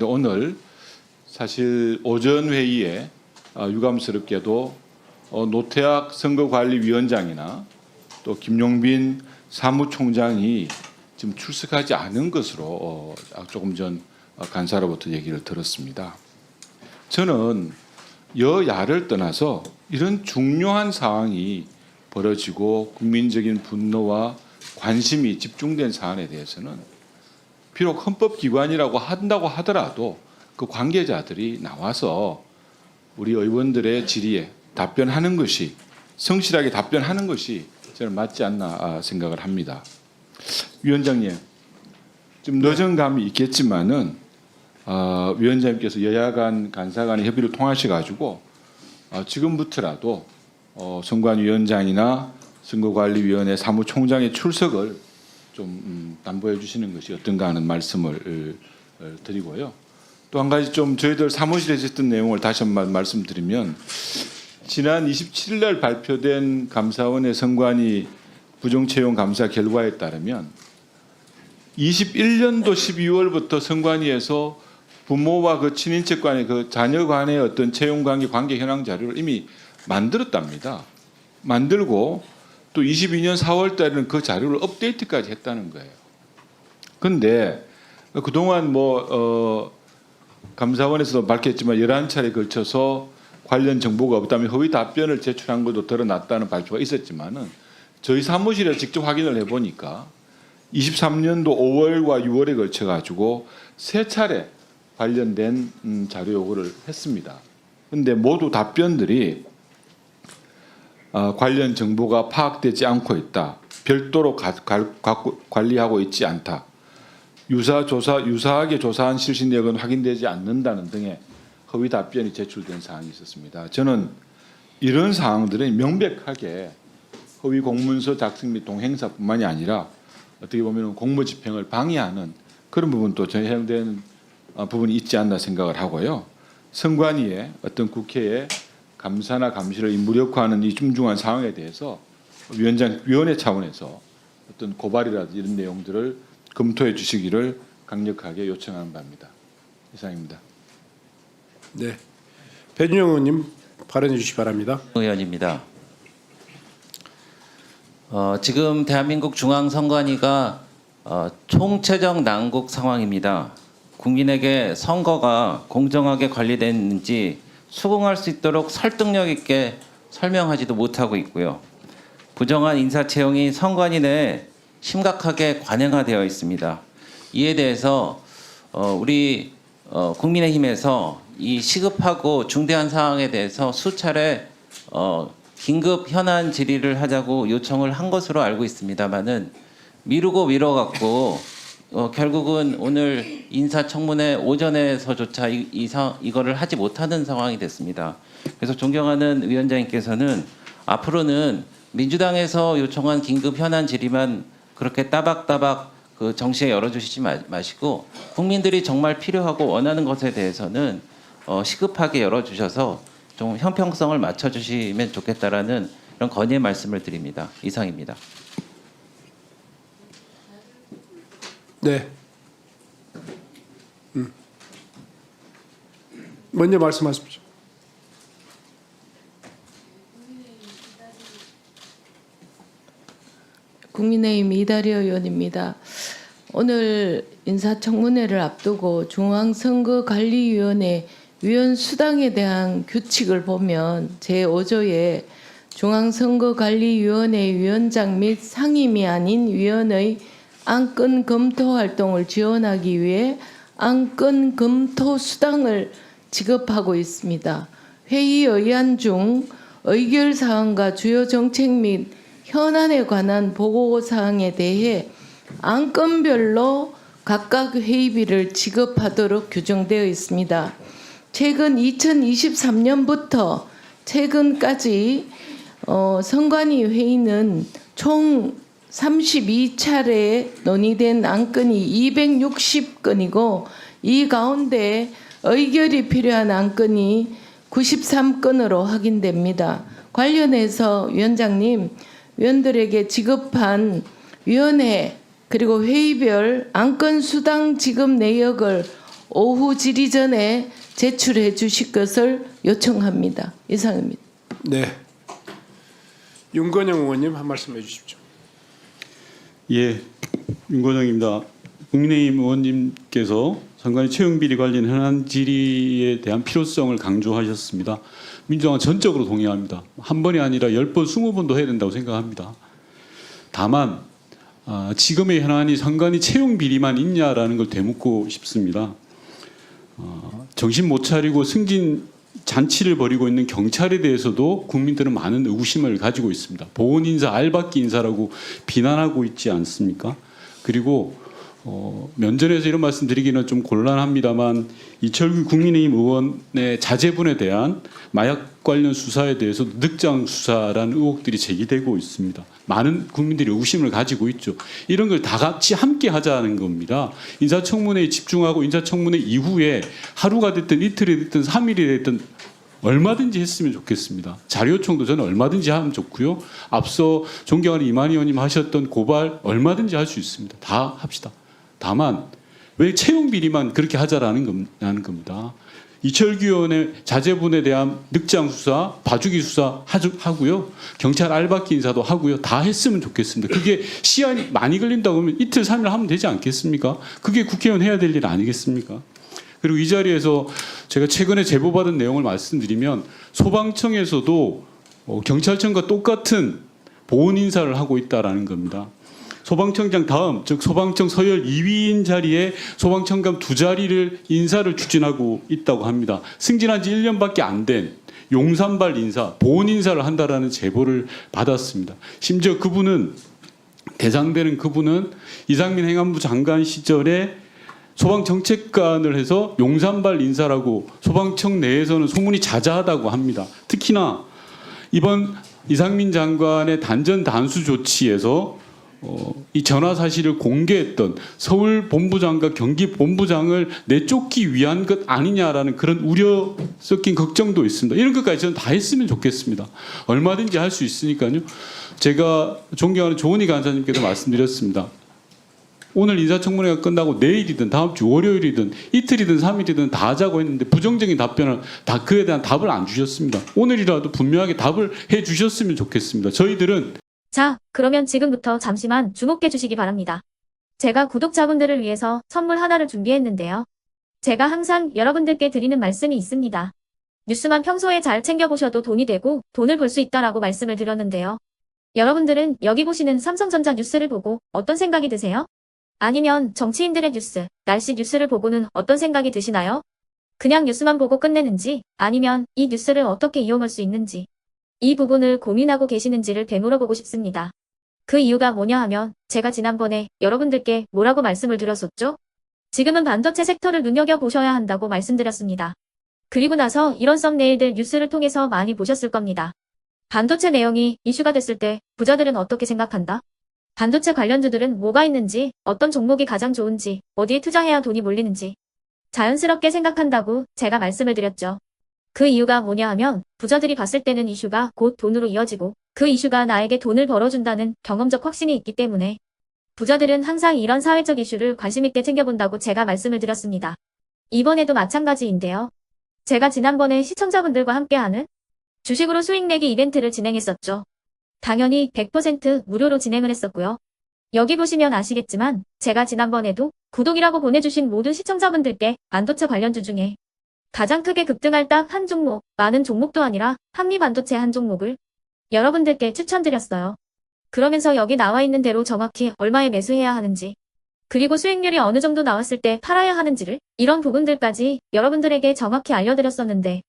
근데 오늘 사실 오전 회의에 유감스럽게도 노태학 선거관리위원장이나 또 김용빈 사무총장이 지금 출석하지 않은 것으로 조금 전 간사로부터 얘기를 들었습니다. 저는 여야를 떠나서 이런 중요한 상황이 벌어지고 국민적인 분노와 관심이 집중된 사안에 대해서는 비록 헌법기관이라고 한다고 하더라도 그 관계자들이 나와서 우리 의원들의 질의에 답변하는 것이, 성실하게 답변하는 것이 저는 맞지 않나 생각을 합니다. 위원장님, 좀 늦은 감이 있겠지만은 위원장님께서 여야 간 간사 간의 협의를 통하셔가지고 지금부터라도 선관위원장이나 선거관리위원회 사무총장의 출석을 좀 담보해 주시는 것이 어떤가 하는 말씀을 드리고요. 또 한 가지 좀 저희들 사무실에서 했던 내용을 다시 한번 말씀드리면, 지난 27일 날 발표된 감사원의 선관위 부정채용 감사 결과에 따르면 21년도 12월부터 선관위에서 부모와 그 친인척 간의 그 자녀 간의 어떤 채용 관계 현황 자료를 이미 만들었답니다. 만들고 또 22년 4월 달에는 그 자료를 업데이트까지 했다는 거예요. 그런데 그동안 감사원에서도 밝혔지만 11차례에 걸쳐서 관련 정보가 없다면 허위 답변을 제출한 것도 드러났다는 발표가 있었지만은 저희 사무실에 직접 확인을 해보니까 23년도 5월과 6월에 걸쳐가지고 3차례 관련된 자료 요구를 했습니다. 그런데 모두 답변들이 관련 정보가 파악되지 않고 있다, 별도로 관리하고 있지 않다, 유사하게 조사한 실시 내역은 확인되지 않는다는 등의 허위 답변이 제출된 사항이 있었습니다. 저는 이런 사항들은 명백하게 허위 공문서 작성 및 동행사뿐만이 아니라 어떻게 보면 공무 집행을 방해하는 그런 부분도 해당되는 부분이 있지 않나 생각을 하고요. 선관위의 어떤 국회의 감사나 감시를 무력화하는 이 중중한 상황에 대해서 위원회 차원에서 어떤 고발이라든지 이런 내용들을 검토해 주시기를 강력하게 요청하는 바입니다. 이상입니다. 네, 배준영 의원님 발언해 주시기 바랍니다. 의원입니다. 지금 대한민국 중앙선관위가 총체적 난국 상황입니다. 국민에게 선거가 공정하게 관리됐는지 수긍할 수 있도록 설득력 있게 설명하지도 못하고 있고요. 부정한 인사채용이 선관위 내에 심각하게 관행화되어 있습니다. 이에 대해서 우리 국민의힘에서 이 시급하고 중대한 사항에 대해서 수차례 긴급 현안 질의를 하자고 요청을 한 것으로 알고 있습니다만은 미루고 미뤄갖고 결국은 오늘 인사청문회 오전에서조차 이거를 하지 못하는 상황이 됐습니다. 그래서 존경하는 위원장님께서는 앞으로는 민주당에서 요청한 긴급 현안 질의만 그렇게 따박따박 그 정시에 열어주시지 마시고 국민들이 정말 필요하고 원하는 것에 대해서는 시급하게 열어주셔서 좀 형평성을 맞춰주시면 좋겠다라는 이런 건의의 말씀을 드립니다. 이상입니다. 네. 먼저 말씀하십시오. 국민의힘 이다리 의원입니다. 오늘 인사청문회를 앞두고 중앙선거관리위원회 위원 수당에 대한 규칙을 보면 제5조에 중앙선거관리위원회 위원장 및 상임이 아닌 위원의 안건 검토 활동을 지원하기 위해 안건 검토 수당을 지급하고 있습니다. 회의 의안 중 의결 사항과 주요 정책 및 현안에 관한 보고 사항에 대해 안건별로 각각 회의비를 지급하도록 규정되어 있습니다. 최근 2023년부터 최근까지 선관위 회의는 총 32차례 논의된 안건이 260건이고 이 가운데 의결이 필요한 안건이 93건으로 확인됩니다. 관련해서 위원장님, 위원들에게 지급한 위원회 그리고 회의별 안건 수당 지급 내역을 오후 질의 전에 제출해 주실 것을 요청합니다. 이상입니다. 네. 윤건영 의원님 한 말씀 해주십시오. 예, 윤건영입니다. 국민의힘 의원님께서 선관위 채용 비리 관련 현안 질의에 대한 필요성을 강조하셨습니다. 민주당은 전적으로 동의합니다. 한 번이 아니라 10번, 20번도 해야 된다고 생각합니다. 다만 지금의 현안이 선관위 채용 비리만 있냐라는 걸 되묻고 싶습니다. 정신 못 차리고 승진 잔치를 벌이고 있는 경찰에 대해서도 국민들은 많은 의구심을 가지고 있습니다. 보훈 인사, 알박기 인사라고 비난하고 있지 않습니까? 그리고 면전에서 이런 말씀 드리기는 좀 곤란합니다만 이철규 국민의힘 의원의 자제분에 대한 마약 관련 수사에 대해서 늑장 수사라는 의혹들이 제기되고 있습니다. 많은 국민들이 의구심을 가지고 있죠. 이런 걸 다 같이 함께 하자는 겁니다. 인사청문회에 집중하고 인사청문회 이후에 하루가 됐든 이틀이 됐든 3일이 됐든 얼마든지 했으면 좋겠습니다. 자료 요청도 저는 얼마든지 하면 좋고요. 앞서 존경하는 이만희 의원님 하셨던 고발 얼마든지 할 수 있습니다. 다 합시다. 다만 왜 채용 비리만 그렇게 하자라는 겁니다. 이철규 의원의 자제분에 대한 늑장 수사, 봐주기 수사 하고요. 경찰 알박기 인사도 하고요. 다 했으면 좋겠습니다. 그게 시간이 많이 걸린다고 하면 이틀, 3일 하면 되지 않겠습니까? 그게 국회의원 해야 될 일 아니겠습니까? 그리고 이 자리에서 제가 최근에 제보받은 내용을 말씀드리면 소방청에서도 경찰청과 똑같은 보훈 인사를 하고 있다라는 겁니다. 소방청장 다음, 즉 소방청 서열 2위인 자리에 소방청감 2자리를 인사를 추진하고 있다고 합니다. 승진한 지 1년밖에 안 된 용산발 인사, 보훈 인사를 한다라는 제보를 받았습니다. 심지어 대상되는 그분은 이상민 행안부 장관 시절에 소방정책관을 해서 용산발 인사라고 소방청 내에서는 소문이 자자하다고 합니다. 특히나 이번 이상민 장관의 단전 단수 조치에서 이 전화 사실을 공개했던 서울 본부장과 경기 본부장을 내쫓기 위한 것 아니냐라는 그런 우려 섞인 걱정도 있습니다. 이런 것까지 저는 다 했으면 좋겠습니다. 얼마든지 할 수 있으니까요. 제가 존경하는 조은희 간사님께도 말씀드렸습니다. 오늘 인사청문회가 끝나고 내일이든 다음 주 월요일이든 이틀이든 3일이든 다 하자고 했는데 부정적인 답변을 다 그에 대한 답을 안 주셨습니다. 오늘이라도 분명하게 답을 해 주셨으면 좋겠습니다. 저희들은 자, 그러면 지금부터 잠시만 주목해 주시기 바랍니다. 제가 구독자분들을 위해서 선물 하나를 준비했는데요. 제가 항상 여러분들께 드리는 말씀이 있습니다. 뉴스만 평소에 잘 챙겨보셔도 돈이 되고 돈을 벌 수 있다라고 말씀을 드렸는데요. 여러분들은 여기 보시는 삼성전자 뉴스를 보고 어떤 생각이 드세요? 아니면 정치인들의 뉴스, 날씨 뉴스를 보고는 어떤 생각이 드시나요? 그냥 뉴스만 보고 끝내는지 아니면 이 뉴스를 어떻게 이용할 수 있는지 이 부분을 고민하고 계시는지를 되물어보고 싶습니다. 그 이유가 뭐냐 하면 제가 지난번에 여러분들께 뭐라고 말씀을 드렸었죠? 지금은 반도체 섹터를 눈여겨보셔야 한다고 말씀드렸습니다. 그리고 나서 이런 썸네일들 뉴스를 통해서 많이 보셨을 겁니다. 반도체 내용이 이슈가 됐을 때 부자들은 어떻게 생각한다? 반도체 관련주들은 뭐가 있는지, 어떤 종목이 가장 좋은지, 어디에 투자해야 돈이 몰리는지 자연스럽게 생각한다고 제가 말씀을 드렸죠. 그 이유가 뭐냐 하면 부자들이 봤을 때는 이슈가 곧 돈으로 이어지고 그 이슈가 나에게 돈을 벌어준다는 경험적 확신이 있기 때문에 부자들은 항상 이런 사회적 이슈를 관심 있게 챙겨본다고 제가 말씀을 드렸습니다. 이번에도 마찬가지인데요. 제가 지난번에 시청자분들과 함께하는 주식으로 수익 내기 이벤트를 진행했었죠. 당연히 100% 무료로 진행을 했었고요. 여기 보시면 아시겠지만 제가 지난번에도 구독이라고 보내주신 모든 시청자분들께 반도체 관련주 중에 가장 크게 급등할 딱 한 종목, 많은 종목도 아니라 한미반도체 한 종목을 여러분들께 추천드렸어요. 그러면서 여기 나와 있는 대로 정확히 얼마에 매수해야 하는지, 그리고 수익률이 어느 정도 나왔을 때 팔아야 하는지를 이런 부분들까지 여러분들에게 정확히 알려드렸었는데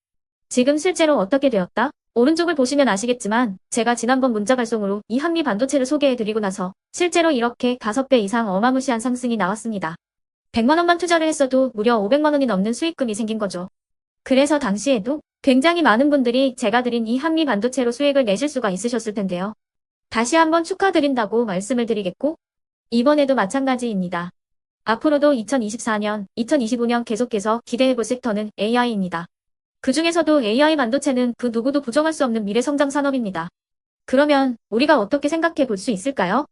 지금 실제로 어떻게 되었다? 오른쪽을 보시면 아시겠지만 제가 지난번 문자 발송으로 이 한미반도체를 소개해드리고 나서 실제로 이렇게 5배 이상 어마무시한 상승이 나왔습니다. 100만 원만 투자를 했어도 무려 500만 원이 넘는 수익금이 생긴 거죠. 그래서 당시에도 굉장히 많은 분들이 제가 드린 이 한미 반도체로 수익을 내실 수가 있으셨을 텐데요. 다시 한번 축하드린다고 말씀을 드리겠고 이번에도 마찬가지입니다. 앞으로도 2024년, 2025년 계속해서 기대해볼 섹터는 AI입니다. 그 중에서도 AI 반도체는 그 누구도 부정할 수 없는 미래 성장 산업입니다. 그러면 우리가 어떻게 생각해 볼 수 있을까요?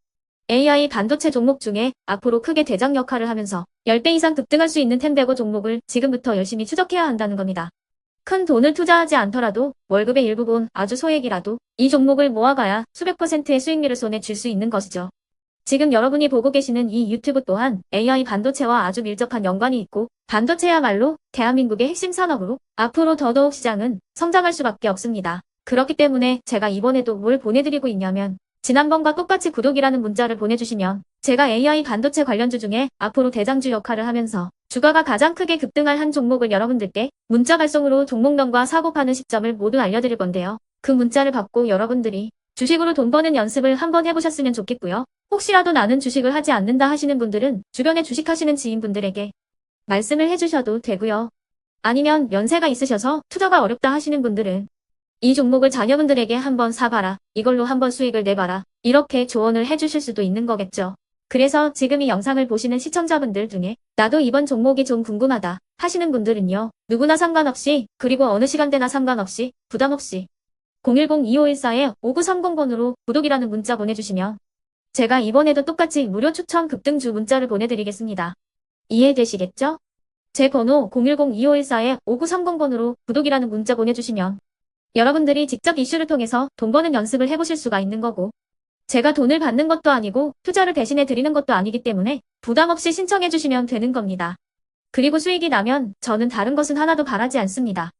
AI 반도체 종목 중에 앞으로 크게 대장 역할을 하면서 10배 이상 급등할 수 있는 템베고 종목을 지금부터 열심히 추적해야 한다는 겁니다. 큰 돈을 투자하지 않더라도 월급의 일부분 아주 소액이라도 이 종목을 모아가야 수백 %의 수익률을 손에 쥘 수 있는 것이죠. 지금 여러분이 보고 계시는 이 유튜브 또한 AI 반도체와 아주 밀접한 연관이 있고 반도체야말로 대한민국의 핵심 산업으로 앞으로 더더욱 시장은 성장할 수밖에 없습니다. 그렇기 때문에 제가 이번에도 뭘 보내드리고 있냐면 지난번과 똑같이 구독이라는 문자를 보내주시면 제가 AI 반도체 관련주 중에 앞으로 대장주 역할을 하면서 주가가 가장 크게 급등할 한 종목을 여러분들께 문자 발송으로 종목명과 사고 파는 시점을 모두 알려드릴 건데요. 그 문자를 받고 여러분들이 주식으로 돈 버는 연습을 한번 해보셨으면 좋겠고요. 혹시라도 나는 주식을 하지 않는다 하시는 분들은 주변에 주식하시는 지인분들에게 말씀을 해주셔도 되고요. 아니면 연세가 있으셔서 투자가 어렵다 하시는 분들은 이 종목을 자녀분들에게 한번 사봐라. 이걸로 한번 수익을 내봐라. 이렇게 조언을 해주실 수도 있는 거겠죠. 그래서 지금 이 영상을 보시는 시청자분들 중에 나도 이번 종목이 좀 궁금하다 하시는 분들은요. 누구나 상관없이 그리고 어느 시간대나 상관없이 부담 없이 010-2514-5930번으로 구독이라는 문자 보내주시면 제가 이번에도 똑같이 무료 추천 급등주 문자를 보내드리겠습니다. 이해되시겠죠? 제 번호 010-2514-5930번으로 구독이라는 문자 보내주시면 여러분들이 직접 이슈를 통해서 돈 버는 연습을 해보실 수가 있는 거고 제가 돈을 받는 것도 아니고 투자를 대신해 드리는 것도 아니기 때문에 부담 없이 신청해 주시면 되는 겁니다. 그리고 수익이 나면 저는 다른 것은 하나도 바라지 않습니다.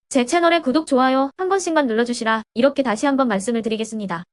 제 채널에 구독, 좋아요 한 번씩만 눌러주시라 이렇게 다시 한번 말씀을 드리겠습니다.